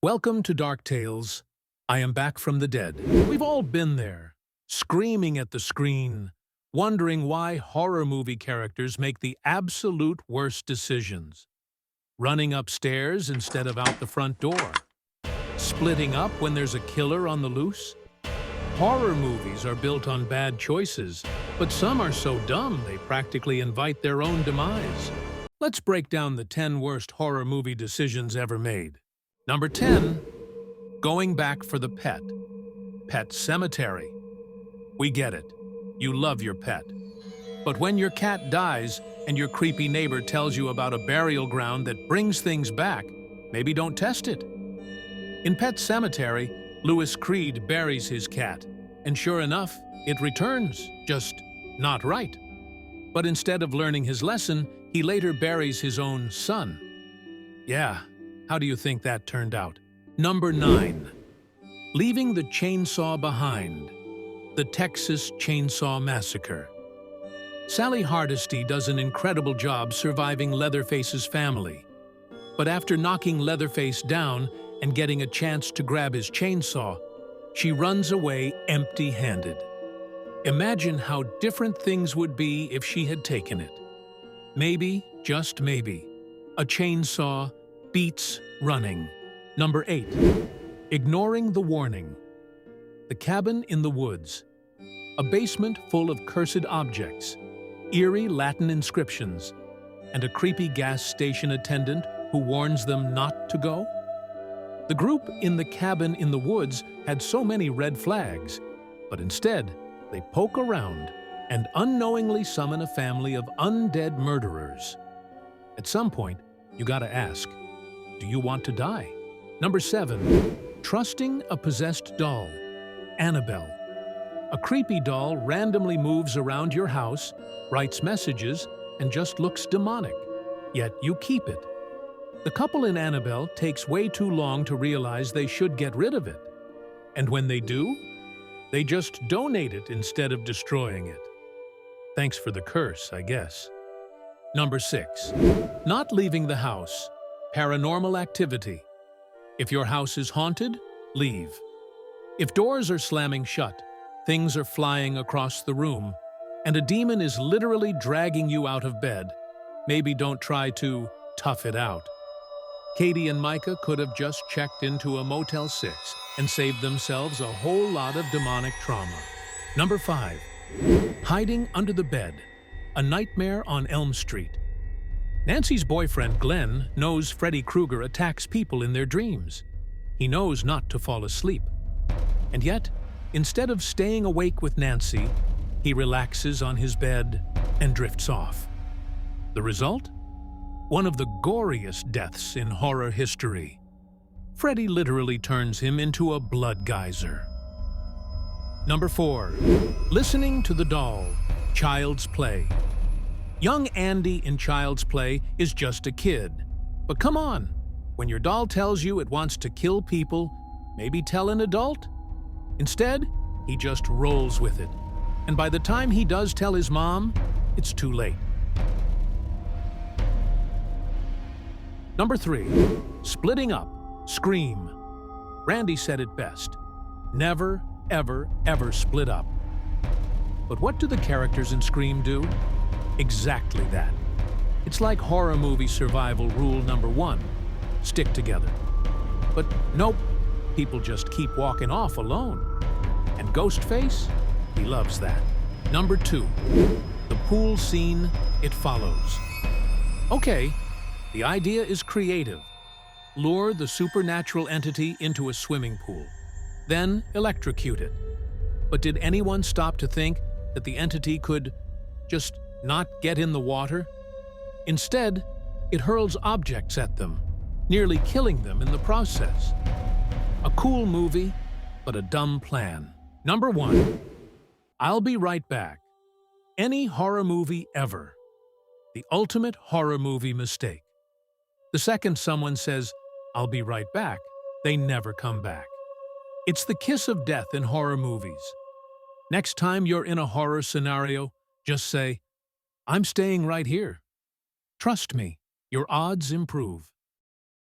Welcome to Dark Tales. I am back from the dead. We've all been there, screaming at the screen, wondering why horror movie characters make the absolute worst decisions. Running upstairs instead of out the front door. Splitting up when there's a killer on the loose. Horror movies are built on bad choices, but some are so dumb they practically invite their own demise. Let's break down the 10 worst horror movie decisions ever made. Number 10. Going back for the pet. Pet cemetery. We get it. You love your pet. But when your cat dies and your creepy neighbor tells you about a burial ground that brings things back, maybe don't test it. In Pet Cemetery, Louis Creed buries his cat, and sure enough, it returns, just not right. But instead of learning his lesson, he later buries his own son. Yeah. How do you think that turned out? Number 9. Leaving the chainsaw behind. The Texas Chainsaw Massacre. Sally Hardesty does an incredible job surviving Leatherface's family. But after knocking Leatherface down and getting a chance to grab his chainsaw, she runs away empty-handed. Imagine how different things would be if she had taken it. Maybe, just maybe, a chainsaw beats running. Number 8. Ignoring the warning. The Cabin in the Woods. A basement full of cursed objects, eerie Latin inscriptions, and a creepy gas station attendant who warns them not to go? The group in the Cabin in the Woods had so many red flags, but instead, they poke around and unknowingly summon a family of undead murderers. At some point, you gotta ask, do you want to die? Number 7. Trusting a possessed doll. Annabelle. A creepy doll randomly moves around your house, writes messages, and just looks demonic. Yet you keep it. The couple in Annabelle takes way too long to realize they should get rid of it. And when they do, they just donate it instead of destroying it. Thanks for the curse, I guess. Number 6. Not leaving the house. Paranormal activity. If your house is haunted, leave. If doors are slamming shut, things are flying across the room, and a demon is literally dragging you out of bed, maybe don't try to tough it out. Katie and Micah could have just checked into a Motel 6 and saved themselves a whole lot of demonic trauma. Number 5. Hiding under the bed. A Nightmare on Elm Street. Nancy's boyfriend, Glenn, knows Freddy Krueger attacks people in their dreams. He knows not to fall asleep. And yet, instead of staying awake with Nancy, he relaxes on his bed and drifts off. The result? One of the goriest deaths in horror history. Freddy literally turns him into a blood geyser. Number 4. Listening to the doll. Child's Play. Young Andy in Child's Play is just a kid. But come on, when your doll tells you it wants to kill people, maybe tell an adult? Instead, he just rolls with it. And by the time he does tell his mom, it's too late. Number 3. Splitting up. Scream. Randy said it best. Never, ever, ever split up. But what do the characters in Scream do? Exactly that. It's like horror movie survival rule number 1. Stick together. But nope, people just keep walking off alone. And Ghostface? He loves that. Number 2. The pool scene, It Follows. Okay, the idea is creative. Lure the supernatural entity into a swimming pool. Then electrocute it. But did anyone stop to think that the entity could just not get in the water? Instead, it hurls objects at them, nearly killing them in the process. A cool movie, but a dumb plan. Number 1. I'll Be Right Back. Any horror movie ever. The ultimate horror movie mistake. The second someone says, I'll be right back, they never come back. It's the kiss of death in horror movies. Next time you're in a horror scenario, just say, I'm staying right here. Trust me, your odds improve.